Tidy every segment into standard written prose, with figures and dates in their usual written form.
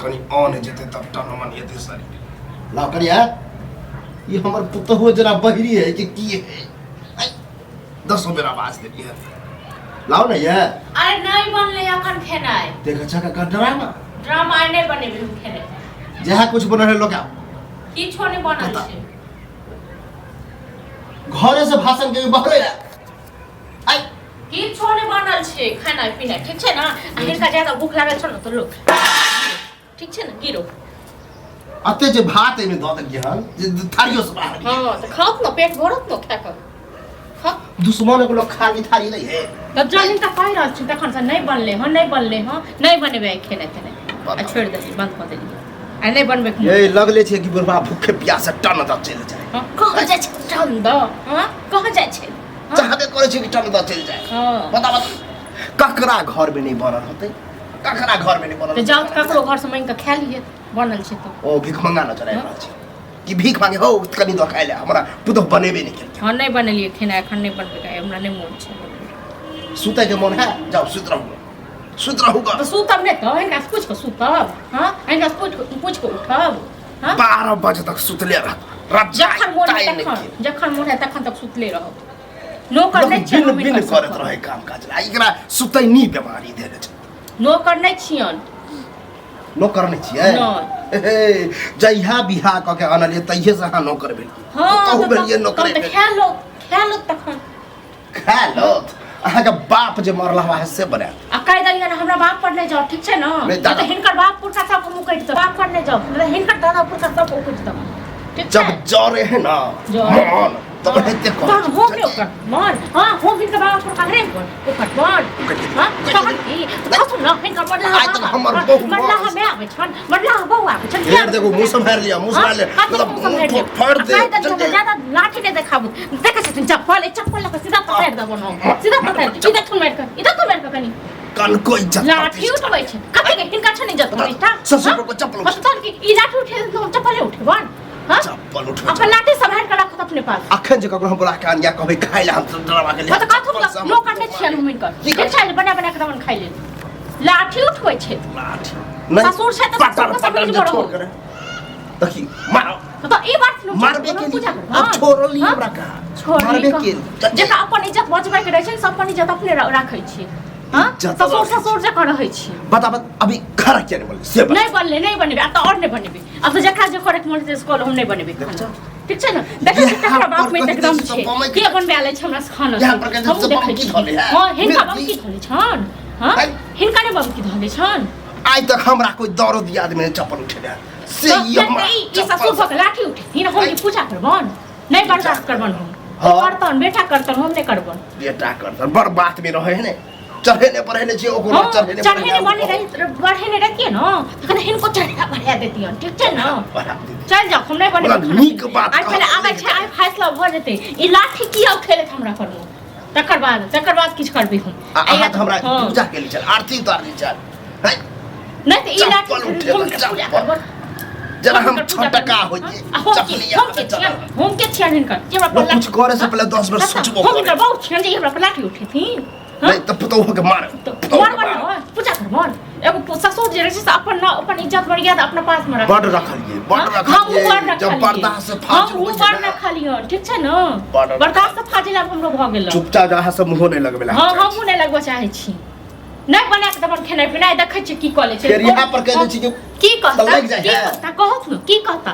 कनी ऑन जेते तब टन मन येते सारी लाओ करिया ये हमर पुत हो जरा बहरी है कि की है 10 बेर आवाज देली है लाओ ना ये अरे नहीं बनले अखन खेनाय देख अच्छा का ड्रामा ड्रामा आइ नहीं बनेबे हम खेने जहाँ कुछ बन रहे लोग किछो नहीं बनल छै घरे से भाषण के बहरे आई किछो नहीं बनल छै खाना पीना ठीक छै ना हिनका ज्यादा भूख लागल छ न तो लोग ठीक छै ना गिरो अते जे भात एमे द दे हन जे थारियो से बाहर हां तो खाओ न पेट भरत न खा कर खा दुश्मन को लोग खाली थारी नहीं है तब जानिन त पाइ रहल छै तखन से नहीं बनले हां नहीं बनेबे खेने आ छोड़ दे बंद कर दे आ नहीं बनबे ये लगले छै कि बुढ़वा भूखे प्यास टन द चल जाए हां कह जाय छै टन द हां कह जाय छै चाहबे करे छै कि टन द चल जाए हां बता ककरा घर में नहीं बनल होते ककरा घर में नहीं बनल तो जाओ ककरो घर से मांग के खा लिए बनल छै तो ओ भीख मंगा न चढ़ाई रहल छै कि भीख मांगे हो कनी दो खाइ ले हमरा पुतो बनेबे नहीं केल हां नहीं बनलिए खेना एखन नहीं बनबे का हमरा नहीं मोन छै सुते के मन है जाओ सुत रहूगा तो सुतब नहीं तो इनका से पूछ के सुतब हां इनका से पूछ के उठब हां 12 बजे तक सुतले रह जखन मोन है तखन तक सुतले रहब नौकर नहीं छै बिन बिन करत रहे काम काज ला एकरा सुतै नी बीमारी देले छै नौकर नहीं छियन नौकर नहीं छियै जइहा बिहा क के अनलिए तइहे से हां नौकर भेल हां तो भेलिए नौकर भेल खा लो तखन खा लो अहाँ के बाप जे मरला है से बने आ कह दलिए ना हमरा बाप पर नहीं जाओ ठीक छै ना तो हिनकर बाप पुरखा सब मुकैट दो बाप पर नहीं जाओ मतलब हिनकर दादा पुरखा सब मुकैट दो ठीक जब जरे है ना मन तब हेते को तो हो गयो कर मन हां हो हिनकर बाप पुरखा रे ओकर मन हां तहन की देखो ना हिनकर मरला आइ तक हमर बहु मरला हमे आबै छन मरला बहू आबै छन फेर देखो मुंह संभार लिया मुंह संभार ले मतलब फाड़ दे ज्यादा लाठी नहीं देखाबू देखे छथिन चप्पल लगा सीधा पकड़ दबो न सीधा पकड़ इधर तुम मार कर कनी कल को इज्जत लाठी उठबै छै कते के हिनका छ नहीं इज्जत निष्ठा ससुर को चप्पल पता की ई लाठी उठे तो चप्पल उठबन हां चप्पल उठ अपन लाठी संभाल के रखत अपने पास अखन जे ककरो हम बोला के अनिया कहबै खाइ ले हम ड्रामा के लिए पता कथु लोग करने छियन हम इनकर के छै बना के दमन खाइ ले लाठी उठबै छै लाठी नहीं ससुर छै त पटर जे छोड़ करे देखी मार तो ई बात मारबे के लिए अब छोड़ ली हमरा का मारबे के जेका अपन इज्जत बचबै के रहै छै सब अपन इज्जत अपने राखै छी हां ससुर जे कर रहै छी बता अभी खरा क्या नहीं बोले से नहीं बनेबे अब तो और नहीं बनेबे अब तो जेकरा जे करे के मन से स्कूल हम नहीं बनेबे ठीक छै ना देखै छी तकरा बाप में एकदम छै के बनबे आले छै हमरा खाना हम देखै छी हां हिनका बाप की धले छन हां हिनका ने बाप की धले छन आज तक हमरा कोई दौरो दिया आदमी ने चप्पल उठेला से ये ससुर भक लाठी उठे हिन हम पूजा करबन नहीं बर्दाश्त करबन हम करतन बेटा करतन हम नहीं करबन बेटा करतन बड़ बात में रहे ने चढ़ेने पढ़ेने छी ओकरो चढ़ेने बने रही बढ़ेने रहती है ना तखन हिनको चढ़ा बढ़ा देती हन ठीक छै ना चल जाओ हम नहीं बने नीक बात आज पहले आबै छै आइ फैसला भ जेतै ई लाठी किया उठेले हमरा पर तकर बाद किछ करबी हम आइ हमरा पूजा के लिए चल आरती उतार ली चल नहीं तो ई लाठी पूजा करब जरा हम छटका हो जे चपलिया हम के छियन हिनकर जे हमरा कुछ करे से पहले 10 बार सोचबो हम हिनकर बहुत छियन जे हमरा पर लाठी उठेथिन नहीं तो पुतो हो के मार पूजा कर मन एगो ससुर जे रहै छै अपन इज्जत बढ़िया अपना पास में बड़ रखलिए जब बर्दाश्त से फाजिल हो छै ना खालियो ठीक छै ना बर्दाश्त से फाजिल अब हमरो भ गेल चुपचाप जहाँ से मुंह नहीं लगबेला हां हम नहीं लगबो चाहे छी नहीं बना के तब खेनाइ पिनाइ देखै छी की कॉलेज छै फिर यहां पर कह दै छी की कहता लग जाए है ता कहत न की कहता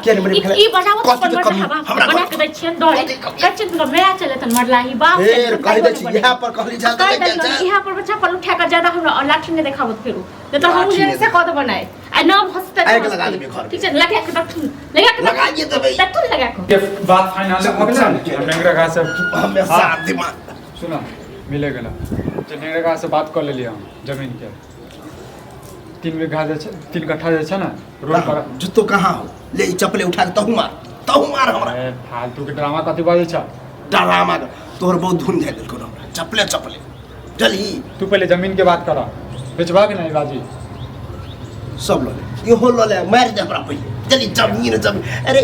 ई बनावत अपन मरला बना के दै छियन डरे कच्चे तुम मेरा चले तन मरला ही बाप फिर कह दै छी यहां पर कहली जा दे यहां पर बच्चा पर उठा कर ज्यादा हमरा लाठी ने देखावत फिरू नहीं तो हम जे से कद बनाए आ नाम हंसते आग लगा देबे घर ठीक छै लगा के रख लगाइए देबे तू लगा के ये बात फाइनल हो गेल हम नेंगरा का से हमेशा दिमाग सुनो मिले गेला जे नेंगरा का से बात कर लेलिए हम जमीन के 3 बीघा जे छै 3 कट्ठा जे छै ना रोड पर जुत्तो कहां हो ले चप्पले उठा के तहु मार हमरा ए फालतू के ड्रामा कथि बाजै छ ड्रामा तोहर बहुत धुन जाय गेल कोनो चप्पले चली तू पहले जमीन के बात कर बेचबा के नहीं बाजी सब लो ले यो हो लो ले मार दे हमरा पहिले चली जमीन अरे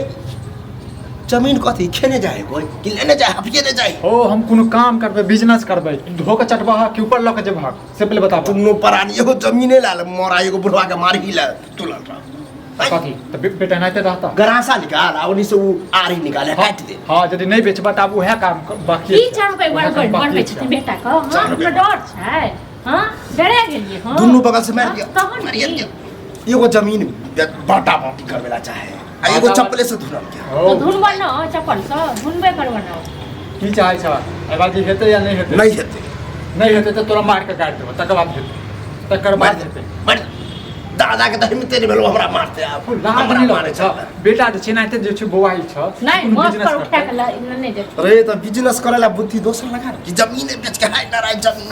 जमीन कथी खेने जाए कोई कि लेने जाए हफिए ले जाए ओ हम कोनो काम करबै बिजनेस करबै धो के चटबा के ऊपर लक जे भाग से पहले बताबो तुमनो परानी एगो जमीने लाल मोरा एगो बुढ़वा के मार ही ला तुलल रहा कथी त बेटा नहीं रहता गरासा निकाल आवनी से वो आरी निकाले काट दे हां यदि नहीं बेचबा त अब उहे काम बाकी की 4 रुपए बढ़ बेचते बेटा को हां हमरा डर छै हां डरे गेलिए हां दुनु बगल से मार दिया तहन मारिए दिया एगो जमीन बाटा बाटी करवेला चाहे आ एगो चप्पले से धुनम क्या तो धुनबा न चप्पल से धुनबे करबा न की चाहे छ ए बात हेतै या नहीं हेतै नहीं हेतै त तोरा मार के काट देबो तकर बाद हेतै तकर बाद हेतै मार दादा के दही में तेरे भेलो हमरा मारते आप लाग नहीं मारे छ बेटा जे छिनाते जे छ बोवाई छ नहीं मत कर उठा के नहीं दे अरे त बिजनेस करेला बुद्धि दोसर लगा कि जमीन बेच के हाय डराय जमीन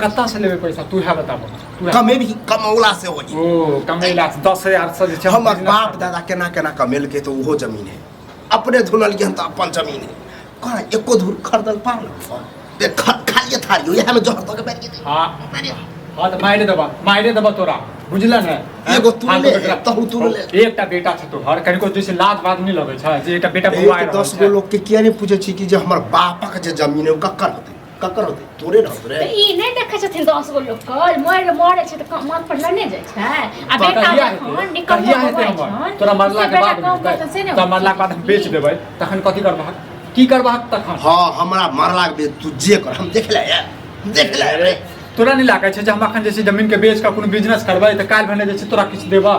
कत्ता से लेबे पैसा तू है बताबो कमे भी कमौला से होई ओ कमेला 10000 से जे छ हमर बाप दादा केना केना कमेल के तो ओहो जमीन है अपने धुनल के त अपन जमीन है कहा एको धुर खरदल पाल देख खालिए थारियो यहां में जहर तो के बैठ गई हां हां त माइरे दबा तोरा बुझला न एगो तू ले तहु तू ले एकटा बेटा छ तो हर कनिको जैसे लात बाद नहीं लगे छ जे एकटा बेटा बुआय 10 गो लोग के किया नहीं पूछे छी कि जे हमर बापा के जे जमीन है कक्कर होते तोरे रहत रे ई नहीं देखे छथिन 10 गो लोग कल मरे छै त मत पर लने जाय छै आ बेटा खन निकल हमर तोरा मरला के बाद तोरा मरला के बाद हम बेच देबै तखन कथि करबा की करबा तखन हां हमरा मरला के तू जे कर हम देख ले यार तोरा नहीं लागे छै जे हम अखन जैसे जमीन के बेच के कोनो बिजनेस करबै त काल भने जे छै तोरा किछ देबा